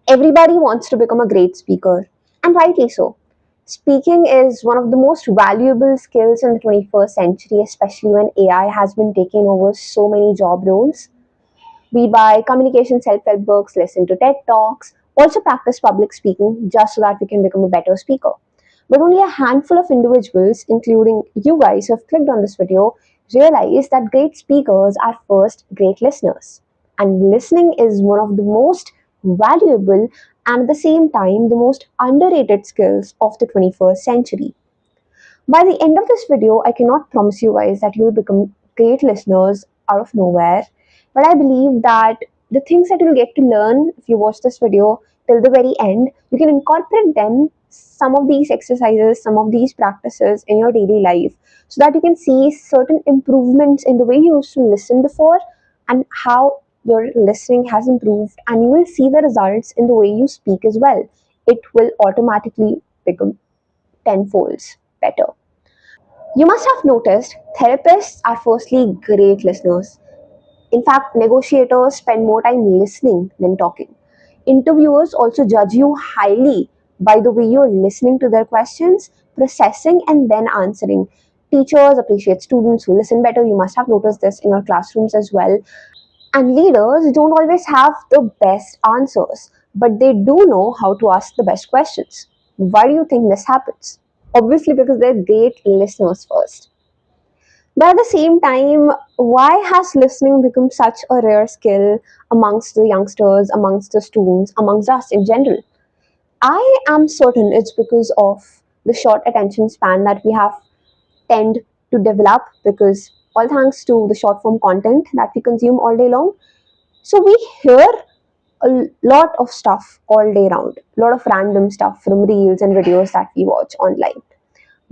Everybody wants to become a great speaker, and rightly so. Speaking is one of the most valuable skills in the 21st century, especially when AI has been taking over so many job roles. We buy communication self help books, listen to TED Talks, also practice public speaking just so that we can become a better speaker. But only a handful of individuals, including you guys who have clicked on this video, realize that great speakers are first great listeners. And listening is one of the most valuable and at the same time the most underrated skills of the 21st century. By the end of this video, I cannot promise you guys that you will become great listeners out of nowhere, but I believe that the things that you'll get to learn if you watch this video till the very end, you can incorporate them, some of these exercises, some of these practices in your daily life so that you can see certain improvements in the way you used to listen before and how your listening has improved, and you will see the results in the way you speak as well. It will automatically become tenfolds better. You must have noticed therapists are firstly great listeners. In fact, negotiators spend more time listening than talking. Interviewers also judge you highly by the way you're listening to their questions, processing, and then answering. Teachers appreciate students who listen better. You must have noticed this in your classrooms as well. And leaders don't always have the best answers, but they do know how to ask the best questions. Why do you think this happens? Obviously, because they're great listeners first. But at the same time, why has listening become such a rare skill amongst the youngsters, amongst the students, amongst us in general? I am certain it's because of the short attention span that we have tend to develop, because all thanks to the short form content that we consume all day long. So we hear a lot of stuff all day round, a lot of random stuff from reels and videos that we watch online.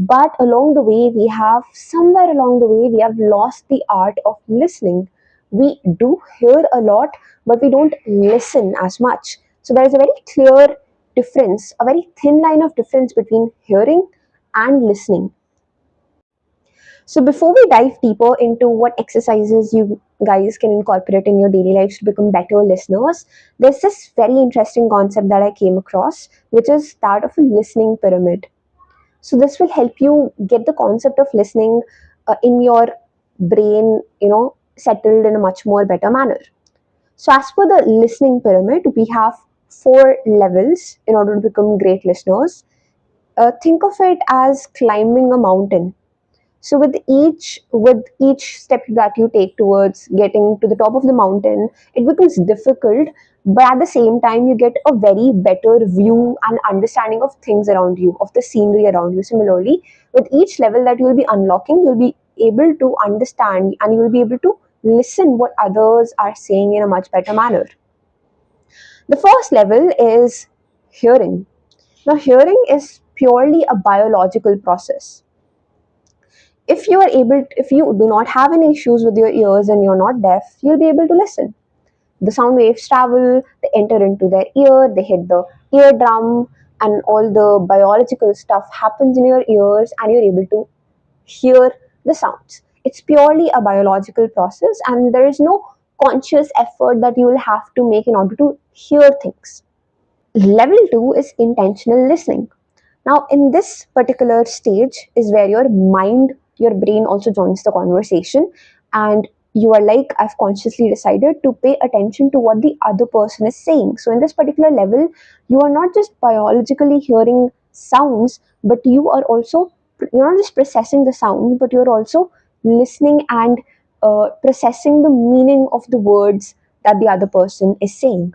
But along the way, somewhere along the way, we have lost the art of listening. We do hear a lot, but we don't listen as much. So there is a very clear difference, a very thin line of difference between hearing and listening. So before we dive deeper into what exercises you guys can incorporate in your daily lives to become better listeners, there's this very interesting concept that I came across, which is that of a listening pyramid. So this will help you get the concept of listening in your brain, settled in a much more better manner. So as per the listening pyramid, we have four levels in order to become great listeners. Think of it as climbing a mountain. So with each step that you take towards getting to the top of the mountain, it becomes difficult, but at the same time you get a very better view and understanding of things around you, of the scenery around you. Similarly, with each level that you will be unlocking, you'll be able to understand and you will be able to listen what others are saying in a much better manner. The first level is hearing. Now hearing is purely a biological process. If you do not have any issues with your ears and you're not deaf, you'll be able to listen. The sound waves travel, they enter into their ear, they hit the eardrum, and all the biological stuff happens in your ears, and you're able to hear the sounds. It's purely a biological process, and there is no conscious effort that you will have to make in order to hear things. Level 2 is intentional listening. Now, in this particular stage is where your brain also joins the conversation, and you are like, I've consciously decided to pay attention to what the other person is saying. So, in this particular level, you are not just biologically hearing sounds, but you're not just processing the sound, but you're also listening and processing the meaning of the words that the other person is saying.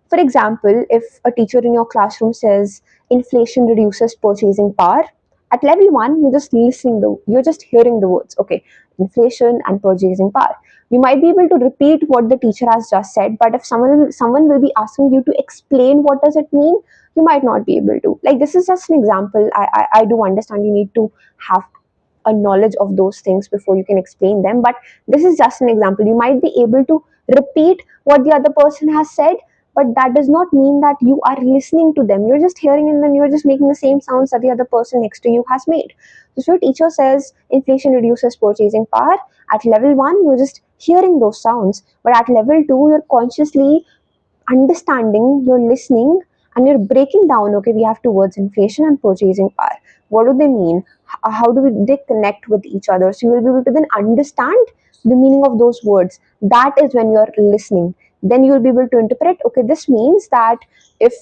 For example, if a teacher in your classroom says inflation reduces purchasing power, at level 1 you're just hearing the words. Okay, inflation and purchasing power. You might be able to repeat what the teacher has just said, but if someone will be asking you to explain what does it mean, you might not be able to. Like, this is just an example. I do understand you need to have a knowledge of those things before you can explain them, but this is just an example. You might be able to repeat what the other person has said, but that does not mean that you are listening to them. You're just hearing and then you're just making the same sounds that the other person next to you has made. So if your teacher says inflation reduces purchasing power, at level 1 you're just hearing those sounds, but at level 2 you're consciously understanding, you're listening, and you're breaking down. Okay, we have two words: inflation and purchasing power. What do they mean? How do they connect with each other? So you will be able to then understand the meaning of those words. That is when you're listening. Then you will be able to interpret. Okay, this means that if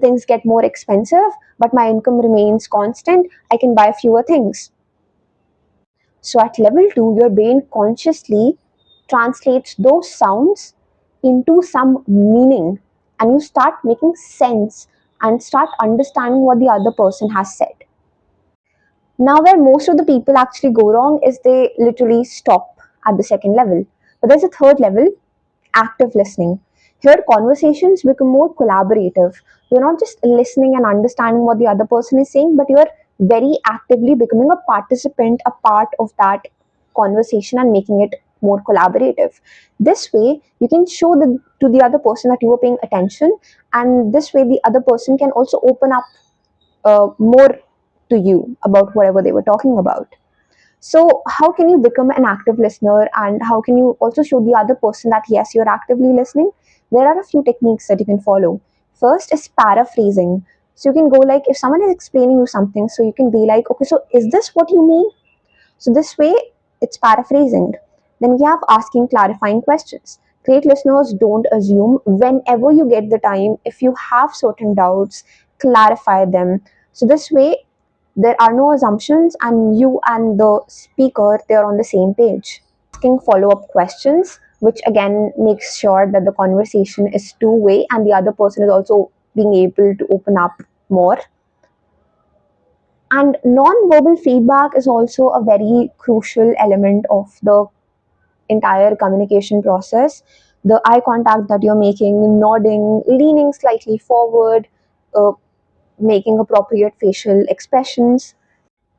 things get more expensive, but my income remains constant, I can buy fewer things. So at level 2, your brain consciously translates those sounds into some meaning, and you start making sense and start understanding what the other person has said. Now, where most of the people actually go wrong is they literally stop at the second level. But there's a third level: active listening. Here, conversations become more collaborative. You're not just listening and understanding what the other person is saying, but you're very actively becoming a participant, a part of that conversation, and making it more collaborative. This way, you can show to the other person that you are paying attention, and this way, the other person can also open up more to you about whatever they were talking about. So, how can you become an active listener, and how can you also show the other person that yes, you're actively listening? There are a few techniques that you can follow. First is paraphrasing. So, you can go like, if someone is explaining you something, so you can be like, okay, so is this what you mean? So, this way, it's paraphrasing. Then we have asking clarifying questions. Great listeners don't assume. Whenever you get the time, if you have certain doubts, clarify them. So, this way, there are no assumptions, and you and the speaker, they're on the same page. Asking follow-up questions, which again makes sure that the conversation is two-way and the other person is also being able to open up more. And non-verbal feedback is also a very crucial element of the entire communication process. The eye contact that you're making, nodding, leaning slightly forward, uh, making appropriate facial expressions.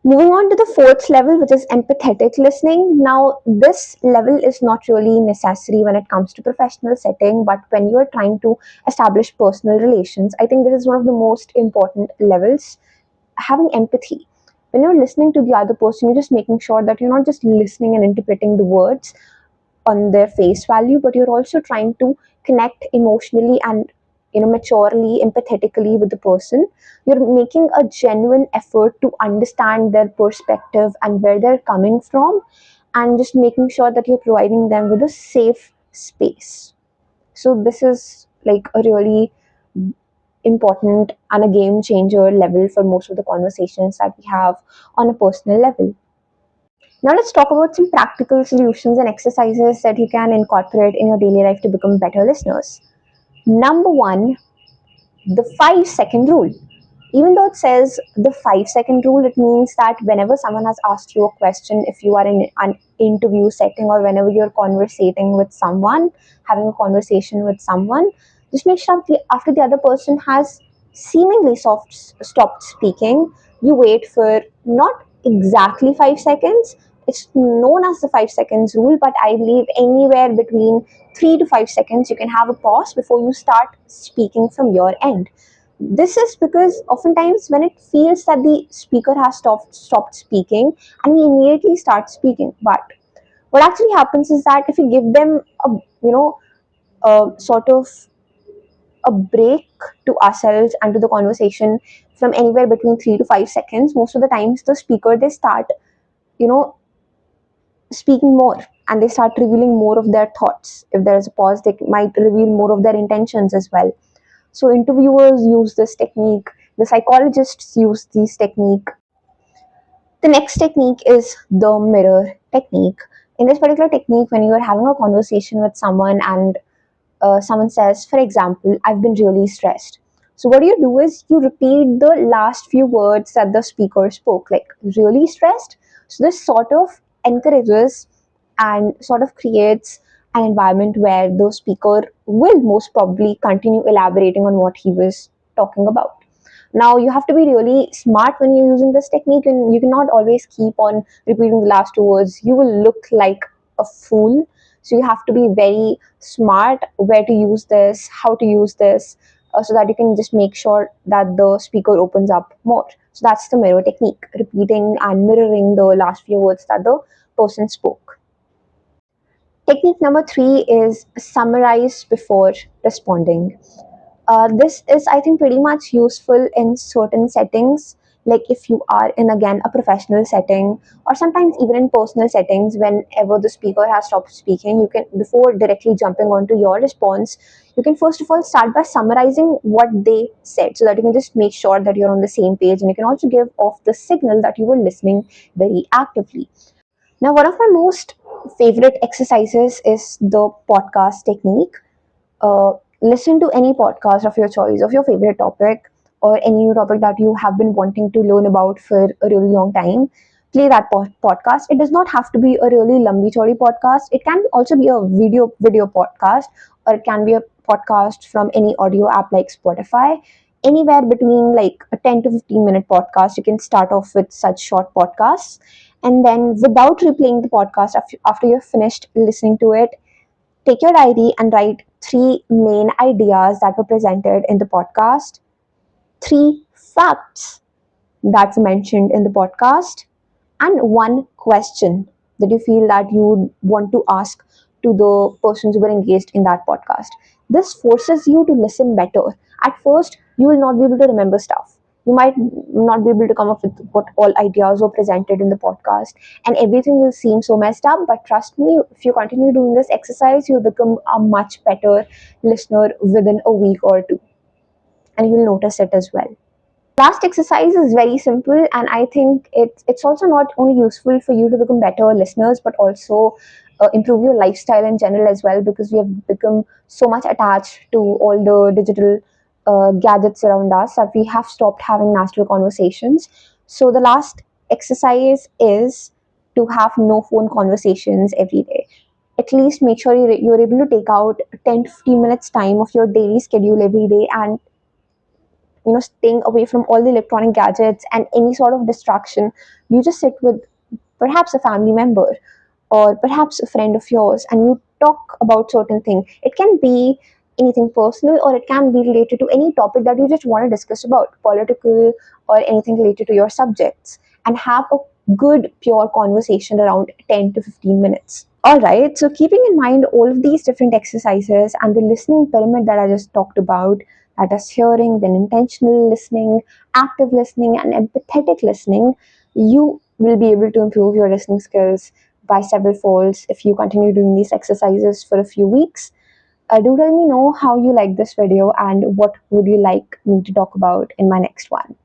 Moving on to the fourth level, which is empathetic listening. Now, this level is not really necessary when it comes to professional setting, but when you're trying to establish personal relations, I think this is one of the most important levels. Having empathy. When you're listening to the other person, you're just making sure that you're not just listening and interpreting the words on their face value, but you're also trying to connect emotionally and maturely, empathetically with the person. You're making a genuine effort to understand their perspective and where they're coming from, and just making sure that you're providing them with a safe space. So this is like a really important and a game changer level for most of the conversations that we have on a personal level. Now let's talk about some practical solutions and exercises that you can incorporate in your daily life to become better listeners. Number one, the 5 second rule. Even though it says the 5 second rule, it means that whenever someone has asked you a question, if you are in an interview setting or whenever you're conversating with someone, having a conversation with someone, just make sure that after the other person has seemingly stopped speaking, you wait for not exactly 5 seconds. It's known as the 5 seconds rule, but I believe anywhere between 3 to 5 seconds you can have a pause before you start speaking from your end. This is because oftentimes when it feels that the speaker has stopped speaking, and we immediately start speaking, but what actually happens is that if you give them a sort of a break to ourselves and to the conversation from anywhere between 3 to 5 seconds, most of the times the speaker, they start you know speaking more, and they start revealing more of their thoughts. If there is a pause, they might reveal more of their intentions as well. So interviewers use this technique, the psychologists use this technique. The next technique is the mirror technique. In this particular technique, when you are having a conversation with someone and someone says, for example, I've been really stressed. So what you do is you repeat the last few words that the speaker spoke, like really stressed. So this sort of encourages and sort of creates an environment where the speaker will most probably continue elaborating on what he was talking about. Now you have to be really smart when you're using this technique, and you cannot always keep on repeating the last two words. You will look like a fool. So you have to be very smart where to use this, how to use this, so that you can just make sure that the speaker opens up more. So that's the mirror technique, repeating and mirroring the last few words that the person spoke. Technique number three is summarize before responding. This is, I think, pretty much useful in certain settings, like if you are in, again, a professional setting, or sometimes even in personal settings. Whenever the speaker has stopped speaking, you can, before directly jumping onto your response, you can first of all start by summarizing what they said, so that you can just make sure that you're on the same page, and you can also give off the signal that you were listening very actively. Now, one of my most favorite exercises is the podcast technique. uh, Listen to any podcast of your choice, of your favorite topic, or any topic that you have been wanting to learn about for a really long time. Play that podcast. It does not have to be a really lumby chori podcast. It can also be a video podcast, or it can be a podcast from any audio app like Spotify. Anywhere between like a 10 to 15-minute podcast, you can start off with such short podcasts, and then without replaying the podcast after you've finished listening to it, take your diary and write three main ideas that were presented in the podcast, three facts that's mentioned in the podcast, and one question that you feel that you would want to ask to the persons who were engaged in that podcast. This forces you to listen better. At first, you will not be able to remember stuff. You might not be able to come up with what all ideas were presented in the podcast, and everything will seem so messed up. But trust me, if you continue doing this exercise, you'll become a much better listener within a week or two, and you'll notice it as well. Last exercise is very simple, and I think it's also not only useful for you to become better listeners, but also improve your lifestyle in general as well, because we have become so much attached to all the digital gadgets around us that we have stopped having natural conversations. So the last exercise is to have no phone conversations every day. At least make sure you're able to take out 10 to 15 minutes time of your daily schedule every day, and staying away from all the electronic gadgets and any sort of distraction. You just sit with perhaps a family member or perhaps a friend of yours, and you talk about certain thing. It can be anything personal, or it can be related to any topic that you just want to discuss about, political or anything related to your subjects, and have a good pure conversation around 10 to 15 minutes. All right, so keeping in mind all of these different exercises and the listening pyramid that I just talked about, that is hearing, then intentional listening, active listening, and empathetic listening, you will be able to improve your listening skills by several folds if you continue doing these exercises for a few weeks. Do let me know how you like this video and what would you like me to talk about in my next one.